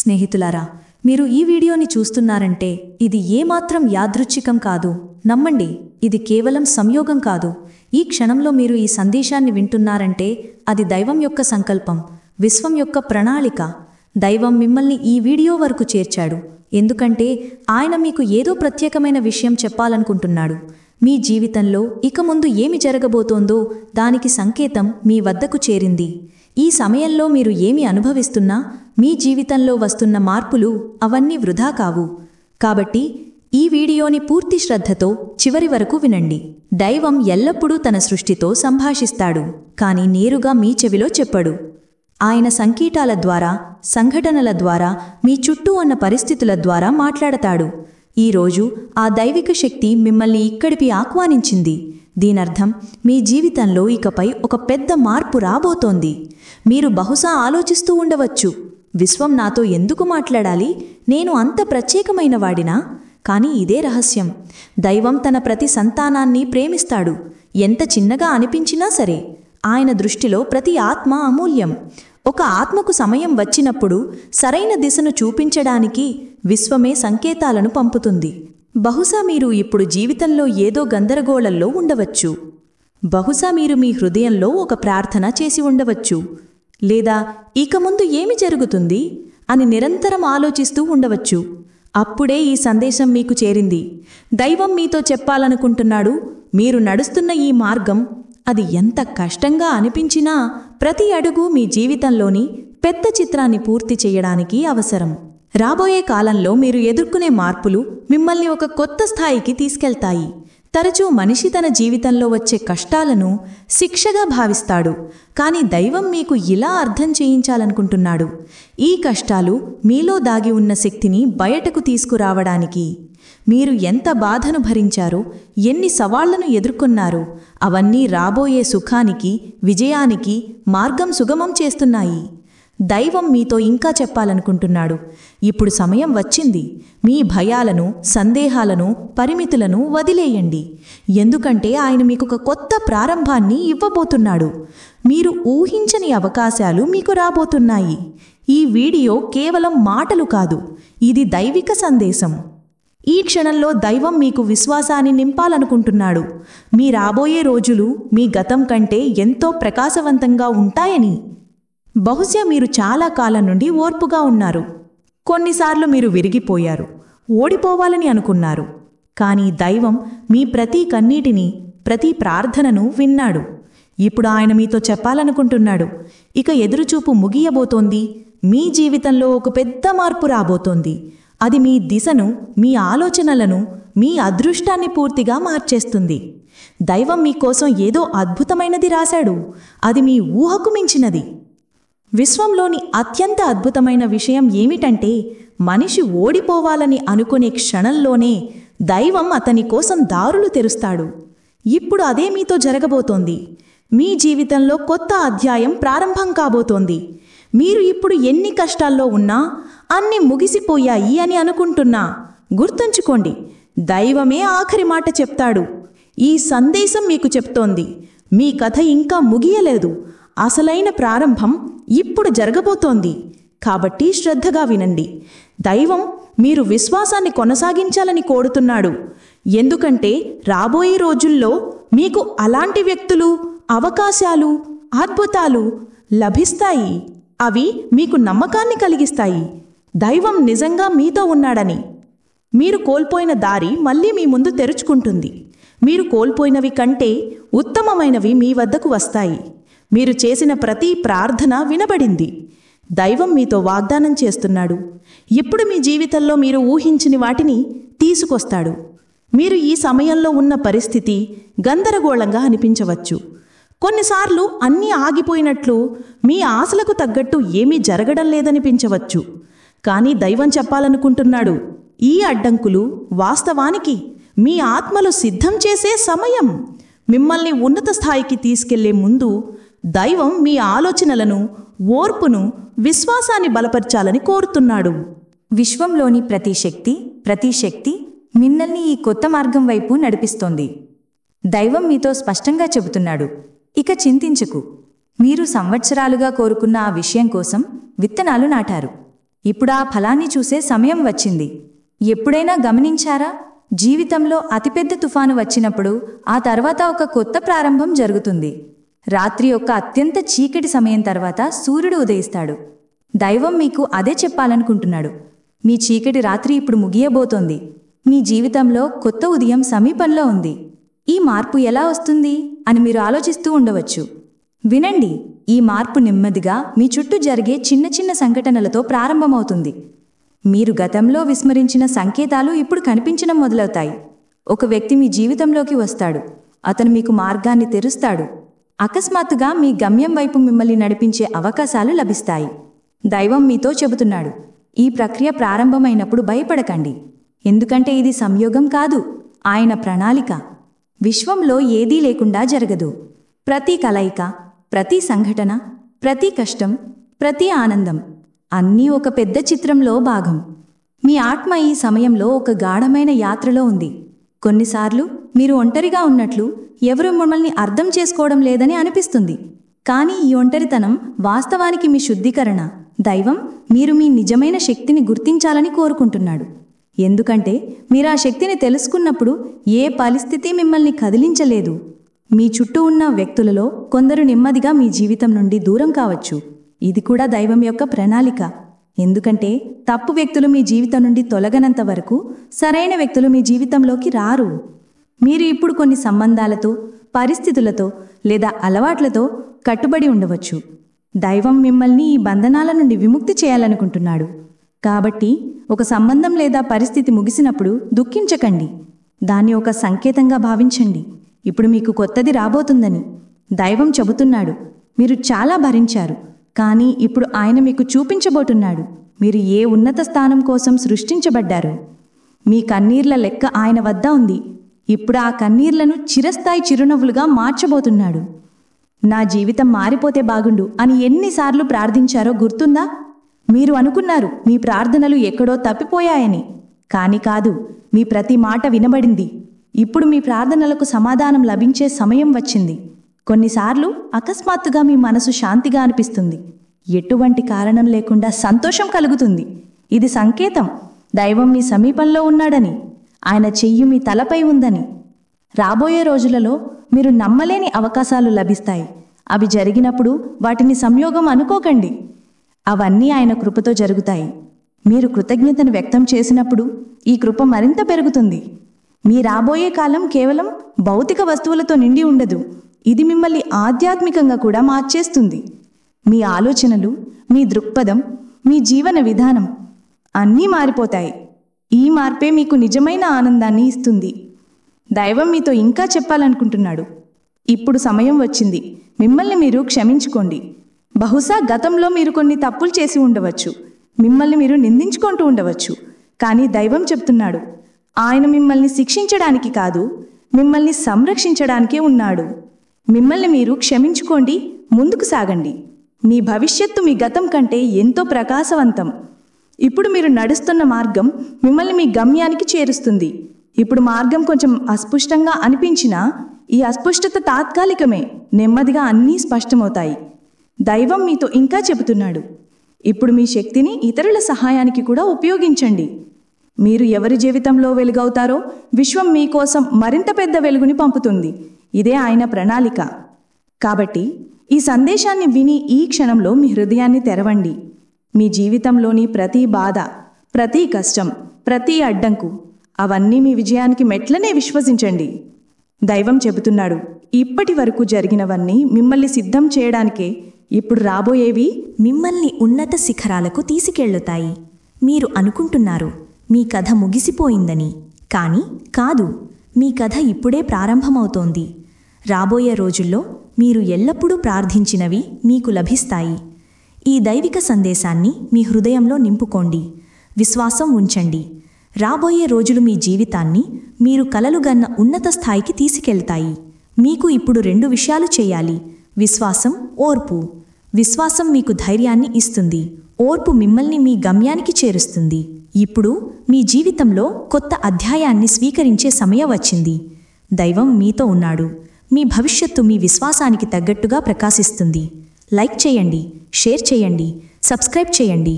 స్నేహితులారా, మీరు ఈ వీడియోని చూస్తున్నారంటే ఇది ఏమాత్రం యాదృచ్ఛికం కాదు. నమ్మండి, ఇది కేవలం సంయోగం కాదు. ఈ క్షణంలో మీరు ఈ సందేశాన్ని వింటున్నారంటే అది దైవం యొక్క సంకల్పం, విశ్వం యొక్క ప్రణాళిక. దైవం మిమ్మల్ని ఈ వీడియో వరకు చేర్చాడు ఎందుకంటే ఆయన మీకు ఏదో ప్రత్యేకమైన విషయం చెప్పాలనుకుంటున్నాడు. మీ జీవితంలో ఇక ముందు ఏమి జరగబోతోందో దానికి సంకేతం మీ వద్దకు చేరింది. ఈ సమయంలో మీరు ఏమి అనుభవిస్తున్నా, మీ జీవితంలో వస్తున్న మార్పులు అవన్నీ వృధా కావు. కాబట్టి ఈ వీడియోని పూర్తి శ్రద్ధతో చివరి వరకు వినండి. దైవం ఎల్లప్పుడూ తన సృష్టితో సంభాషిస్తాడు, కానీ నేరుగా మీ చెవిలో చెప్పడు. ఆయన సంకేతాల ద్వారా, సంఘటనల ద్వారా, మీ చుట్టూ ఉన్న పరిస్థితుల ద్వారా మాట్లాడతాడు. ఈరోజు ఆ దైవిక శక్తి మిమ్మల్ని ఇక్కడికి ఆహ్వానించింది. దీనర్థం మీ జీవితంలో ఇకపై ఒక పెద్ద మార్పు రాబోతోంది. మీరు బహుశా ఆలోచిస్తూ ఉండవచ్చు, విశ్వం నాతో ఎందుకు మాట్లాడాలి? నేను అంత ప్రత్యేకమైన వాడినా? కానీ ఇదే రహస్యం. దైవం తన ప్రతి సంతానాన్ని ప్రేమిస్తాడు. ఎంత చిన్నగా అనిపించినా సరే ఆయన దృష్టిలో ప్రతి ఆత్మ అమూల్యం. ఒక ఆత్మకు సమయం వచ్చినప్పుడు సరైన దిశను చూపించడానికి విశ్వమే సంకేతాలను పంపుతుంది. బహుశా మీరు ఇప్పుడు జీవితంలో ఏదో గందరగోళంలో ఉండవచ్చు. బహుశా మీరు మీ హృదయంలో ఒక ప్రార్థన చేసి ఉండవచ్చు. లేదా ఇక ముందు ఏమి జరుగుతుంది అని నిరంతరం ఆలోచిస్తూ ఉండవచ్చు. అప్పుడే ఈ సందేశం మీకు చేరింది. దైవం మీతో చెప్పాలనుకుంటున్నాడు, మీరు నడుస్తున్న ఈ మార్గం, అది ఎంత కష్టంగా అనిపించినా ప్రతి అడుగు మీ జీవితంలోని పెద్ద చిత్రాన్ని పూర్తి చేయడానికి అవసరం. రాబోయే కాలంలో మీరు ఎదుర్కొనే మార్పులు మిమ్మల్ని ఒక కొత్త స్థాయికి తీసుకెళ్తాయి. తరచూ మనిషి తన జీవితంలో వచ్చే కష్టాలను శిక్షగా భావిస్తాడు, కానీ దైవం మీకు ఇలా అర్థం చేయించాలనుకుంటున్నాడు. ఈ కష్టాలు మీలో దాగి ఉన్న శక్తిని బయటకు తీసుకురావడానికి. మీరు ఎంత బాధను భరించారో, ఎన్ని సవాళ్లను ఎదుర్కొన్నారో అవన్నీ రాబోయే సుఖానికి, విజయానికి మార్గం సుగమం చేస్తున్నాయి. దైవం మీతో ఇంకా చెప్పాలనుకుంటున్నాడు, ఇప్పుడు సమయం వచ్చింది. మీ భయాలను, సందేహాలను, పరిమితులను వదిలేయండి. ఎందుకంటే ఆయన మీకు ఒక కొత్త ప్రారంభాన్ని ఇవ్వబోతున్నాడు. మీరు ఊహించని అవకాశాలు మీకు రాబోతున్నాయి. ఈ వీడియో కేవలం మాటలు కాదు, ఇది దైవిక సందేశం. ఈ క్షణంలో దైవం మీకు విశ్వాసాన్ని నింపాలనుకుంటున్నాడు. మీ రాబోయే రోజులు మీ గతం కంటే ఎంతో ప్రకాశవంతంగా ఉంటాయని. బహుశా మీరు చాలా కాలం నుండి ఓర్పుగా ఉన్నారు. కొన్నిసార్లు మీరు విరిగిపోయారు, ఓడిపోవాలని అనుకున్నారు. కానీ దైవం మీ ప్రతి కన్నీటిని, ప్రతి ప్రార్థనను విన్నాడు. ఇప్పుడు ఆయన మీతో చెప్పాలనుకుంటున్నాడు, ఇక ఎదురుచూపు ముగియబోతోంది. మీ జీవితంలో ఒక పెద్ద మార్పు రాబోతోంది. అది మీ దిశను, మీ ఆలోచనలను, మీ అదృష్టాన్ని పూర్తిగా మార్చేస్తుంది. దైవం మీకోసం ఏదో అద్భుతమైనది రాశాడు. అది మీ ఊహకు మించినది. విశ్వంలోని అత్యంత అద్భుతమైన విషయం ఏమిటంటే, మనిషి ఓడిపోవాలని అనుకునే క్షణంలోనే దైవం అతని కోసం దారులు తెరుస్తాడు. ఇప్పుడు అదే మీతో జరగబోతోంది. మీ జీవితంలో కొత్త అధ్యాయం ప్రారంభం కాబోతోంది. మీరు ఇప్పుడు ఎన్ని కష్టాల్లో ఉన్నా, అన్నీ ముగిసిపోయాయి అని అనుకుంటున్నా, గుర్తుంచుకోండి, దైవమే ఆఖరి మాట చెప్తాడు. ఈ సందేశం మీకు చెప్తోంది, మీ కథ ఇంకా ముగియలేదు. అసలైన ప్రారంభం ఇప్పుడు జరగబోతోంది. కాబట్టి శ్రద్ధగా వినండి. దైవం మీరు విశ్వాసాన్ని కొనసాగించాలని కోరుతున్నాడు. ఎందుకంటే రాబోయే రోజుల్లో మీకు అలాంటి వ్యక్తులు, అవకాశాలు, అద్భుతాలు లభిస్తాయి. అవి మీకు నమ్మకాన్ని కలిగిస్తాయి. దైవం నిజంగా మీతో ఉన్నాడని. మీరు కోల్పోయిన దారి మళ్ళీ మీ ముందు తెరుచుకుంటుంది. మీరు కోల్పోయినవి కంటే ఉత్తమమైనవి మీ వద్దకు వస్తాయి. మీరు చేసిన ప్రతి ప్రార్థన వినబడింది. దైవం మీతో వాగ్దానం చేస్తున్నాడు, ఇప్పుడు మీ జీవితంలో మీరు ఊహించని వాటిని తీసుకొస్తాడు. మీరు ఈ సమయంలో ఉన్న పరిస్థితి గందరగోళంగా అనిపించవచ్చు. కొన్నిసార్లు అన్నీ ఆగిపోయినట్లు, మీ ఆశలకు తగ్గట్టు ఏమీ జరగడం లేదనిపించవచ్చు. కానీ దైవం చెప్పాలనుకుంటున్నాడు, ఈ అడ్డంకులు వాస్తవానికి మీ ఆత్మలు సిద్ధం చేసే సమయం. మిమ్మల్ని ఉన్నత స్థాయికి తీసుకెళ్లే ముందు దైవం మీ ఆలోచనలను, ఓర్పును, విశ్వాసాన్ని బలపర్చాలని కోరుతున్నాడు. విశ్వంలోని ప్రతి శక్తి మిమ్మల్ని ఈ కొత్త మార్గం వైపు నడిపిస్తోంది. దైవం మీతో స్పష్టంగా చెబుతున్నాడు, ఇక చింతించకు. మీరు సంవత్సరాలుగా కోరుకున్న ఆ విషయం కోసం విత్తనాలు నాటారు. ఇప్పుడు ఆ ఫలాన్ని చూసే సమయం వచ్చింది. ఎప్పుడైనా గమనించారా? జీవితంలో అతిపెద్ద తుఫాను వచ్చినప్పుడు ఆ తర్వాత ఒక కొత్త ప్రారంభం జరుగుతుంది. రాత్రి యొక్క అత్యంత చీకటి సమయం తర్వాత సూర్యుడు ఉదయిస్తాడు. దైవం మీకు అదే చెప్పాలనుకుంటున్నాడు. మీ చీకటి రాత్రి ఇప్పుడు ముగియబోతోంది. మీ జీవితంలో కొత్త ఉదయం సమీపంలో ఉంది. ఈ మార్పు ఎలా వస్తుంది అని మీరు ఆలోచిస్తూ ఉండవచ్చు. వినండి, ఈ మార్పు నెమ్మదిగా మీ చుట్టూ జరిగే చిన్న చిన్న సంఘటనలతో ప్రారంభమవుతుంది. మీరు గతంలో విస్మరించిన సంకేతాలు ఇప్పుడు కనిపించడం మొదలవుతాయి. ఒక వ్యక్తి మీ జీవితంలోకి వస్తాడు. అతను మీకు మార్గాన్ని తెరుస్తాడు. అకస్మాత్తుగా మీ గమ్యం వైపు మిమ్మల్ని నడిపించే అవకాశాలు లభిస్తాయి. దైవం మీతో చెబుతున్నాడు, ఈ ప్రక్రియ ప్రారంభమైనప్పుడు భయపడకండి. ఎందుకంటే ఇది సంయోగం కాదు, ఆయన ప్రణాళిక. విశ్వంలో ఏదీ లేకుండా జరగదు. ప్రతి కలయిక, ప్రతి సంఘటన, ప్రతి కష్టం, ప్రతి ఆనందం అన్నీ ఒక పెద్ద చిత్రంలో భాగం. మీ ఆత్మ ఈ సమయంలో ఒక గాఢమైన యాత్రలో ఉంది. కొన్నిసార్లు మీరు ఒంటరిగా ఉన్నట్లు, ఎవరూ మిమ్మల్ని అర్థం చేసుకోవడం లేదని అనిపిస్తుంది. కానీ ఈ ఒంటరితనం వాస్తవానికి మీ శుద్ధీకరణ. దైవం మీరు మీ నిజమైన శక్తిని గుర్తించాలని కోరుకుంటున్నాడు. ఎందుకంటే మీరు ఆ శక్తిని తెలుసుకున్నప్పుడు ఏ పరిస్థితి మిమ్మల్ని కదిలించలేదు. మీ చుట్టూ ఉన్న వ్యక్తులలో కొందరు నెమ్మదిగా మీ జీవితం నుండి దూరం కావచ్చు. ఇది కూడా దైవం యొక్క ప్రణాళిక. ఎందుకంటే తప్పు వ్యక్తులు మీ జీవితం నుండి తొలగనంత వరకు సరైన వ్యక్తులు మీ జీవితంలోకి రారు. మీరు ఇప్పుడు కొన్ని సంబంధాలతో, పరిస్థితులతో లేదా అలవాట్లతో కట్టుబడి ఉండవచ్చు. దైవం మిమ్మల్ని ఈ బంధనాల నుండి విముక్తి చేయాలనుకుంటున్నాడు. కాబట్టి ఒక సంబంధం లేదా పరిస్థితి ముగిసినప్పుడు దుఃఖించకండి. దాన్ని ఒక సంకేతంగా భావించండి. ఇప్పుడు మీకు కొత్తది రాబోతుందని దైవం చెబుతున్నాడు. మీరు చాలా భరించారు, కానీ ఇప్పుడు ఆయన మీకు చూపించబోతున్నాడు. మీరు ఏ ఉన్నత స్థానం కోసం సృష్టించబడ్డారు. మీ కన్నీర్ల లెక్క ఆయన వద్ద ఉంది. ఇప్పుడు ఆ కన్నీర్లను చిరస్థాయి చిరునవ్వులుగా మార్చబోతున్నాడు. నా జీవితం మారిపోతే బాగుండు అని ఎన్నిసార్లు ప్రార్థించారో గుర్తుందా? మీరు అనుకున్నారు మీ ప్రార్థనలు ఎక్కడో తప్పిపోయాయని. కాని కాదు, మీ ప్రతి మాట వినబడింది. ఇప్పుడు మీ ప్రార్థనలకు సమాధానం లభించే సమయం వచ్చింది. కొన్నిసార్లు అకస్మాత్తుగా మీ మనసు శాంతిగా అనిపిస్తుంది. ఎటువంటి కారణం లేకుండా సంతోషం కలుగుతుంది. ఇది సంకేతం దైవం మీ సమీపంలో ఉన్నాడని, ఆయన చెయ్యి మీ తలపై ఉందని. రాబోయే రోజులలో మీరు నమ్మలేని అవకాశాలు లభిస్తాయి. అవి జరిగినప్పుడు వాటిని సంయోగం అనుకోకండి. అవన్నీ ఆయన కృపతో జరుగుతాయి. మీరు కృతజ్ఞతను వ్యక్తం చేసినప్పుడు ఈ కృప మరింత పెరుగుతుంది. మీ రాబోయే కాలం కేవలం భౌతిక వస్తువులతో నిండి ఉండదు. ఇది మిమ్మల్ని ఆధ్యాత్మికంగా కూడా మార్చేస్తుంది. మీ ఆలోచనలు, మీ దృక్పథం, మీ జీవన విధానం అన్నీ మారిపోతాయి. ఈ మార్పే మీకు నిజమైన ఆనందాన్ని ఇస్తుంది. దైవం మీతో ఇంకా చెప్పాలనుకుంటున్నాడు. ఇప్పుడు సమయం వచ్చింది. మిమ్మల్ని మీరు క్షమించుకోండి. బహుశా గతంలో మీరు కొన్ని తప్పులు చేసి ఉండవచ్చు. మిమ్మల్ని మీరు నిందించుకుంటూ ఉండవచ్చు. కానీ దైవం చెప్తున్నాడు, ఆయన మిమ్మల్ని శిక్షించడానికి కాదు, మిమ్మల్ని సంరక్షించడానికే ఉన్నాడు. మిమ్మల్ని మీరు క్షమించుకోండి, ముందుకు సాగండి. మీ భవిష్యత్తు మీ గతం కంటే ఎంతో ప్రకాశవంతం. ఇప్పుడు మీరు నడుస్తున్న మార్గం మిమ్మల్ని మీ గమ్యానికి చేరుస్తుంది. ఇప్పుడు మార్గం కొంచెం అస్పష్టంగా అనిపించినా ఈ అస్పష్టత తాత్కాలికమే. నెమ్మదిగా అన్నీ స్పష్టమవుతాయి. దైవం మీతో ఇంకా చెబుతున్నాడు, ఇప్పుడు మీ శక్తిని ఇతరుల సహాయానికి కూడా ఉపయోగించండి. మీరు ఎవరి జీవితంలో వెలుగవుతారో విశ్వం మీకోసం మరింత పెద్ద వెలుగుని పంపుతుంది. ఇదే ఆయన ప్రణాళిక. కాబట్టి ఈ సందేశాన్ని విని ఈ క్షణంలో మీ హృదయాన్ని తెరవండి. మీ జీవితంలోని ప్రతి బాధ, ప్రతి కష్టం, ప్రతి అడ్డంకు అవన్నీ మీ విజయానికి మెట్లనే విశ్వసించండి. దైవం చెబుతున్నాడు, ఇప్పటి వరకు జరిగినవన్నీ మిమ్మల్ని సిద్ధం చేయడానికే. ఇప్పుడు రాబోయేవి మిమ్మల్ని ఉన్నత శిఖరాలకు తీసుకెళ్లుతాయి. మీరు అనుకుంటున్నారు మీ కథ ముగిసిపోయిందని. కానీ కాదు, మీ కథ ఇప్పుడే ప్రారంభమవుతోంది. రాబోయే రోజుల్లో మీరు ఎల్లప్పుడూ ప్రార్థించినవి మీకు లభిస్తాయి. ఈ దైవిక సందేశాన్ని మీ హృదయంలో నింపుకోండి. విశ్వాసం ఉంచండి. రాబోయే రోజులు మీ జీవితాన్ని మీరు కలలుగన్న ఉన్నత స్థాయికి తీసుకెళ్తాయి. మీకు ఇప్పుడు 2 విషయాలు చేయాలి: విశ్వాసం, ఓర్పు. విశ్వాసం మీకు ధైర్యాన్ని ఇస్తుంది. ఓర్పు మిమ్మల్ని మీ గమ్యానికి చేరుస్తుంది. ఇప్పుడు మీ జీవితంలో కొత్త అధ్యాయాన్ని స్వీకరించే సమయం వచ్చింది. దైవం మీతో ఉన్నాడు. మీ భవిష్యత్తు మీ విశ్వాసానికి తగ్గట్టుగా ప్రకాశిస్తుంది. లైక్ చేయండి, షేర్ చేయండి, సబ్స్క్రైబ్ చేయండి.